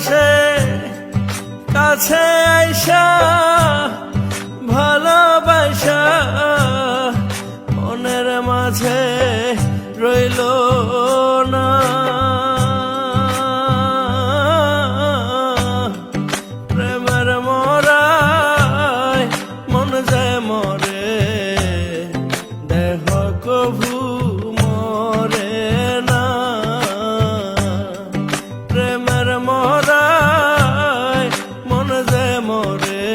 বসে কাছে আইসা ভালোবাসা মনের মাঝে রইল না। প্রেমের মরায় মন যায় মরে, দেহ কভু মরে না। প্রেমের মরায় মন যায় মরে,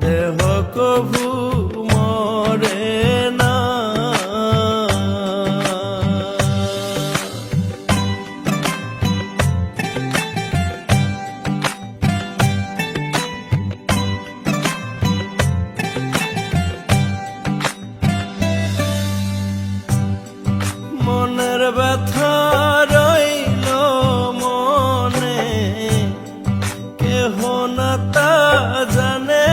দেহ কভু মরে না। মনের ব্যথা রইল মনে, কেহ না তা জানে।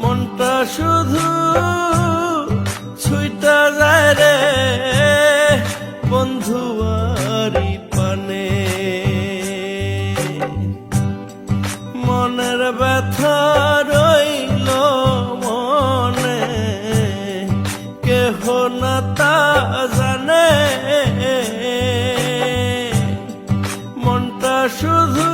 মনটা শুধু ছুইটা যায় রে বন্ধুয়ারি পানে। মনের ব্যথা রইল মনে, কেহ না তা জানে। মনটা শুধু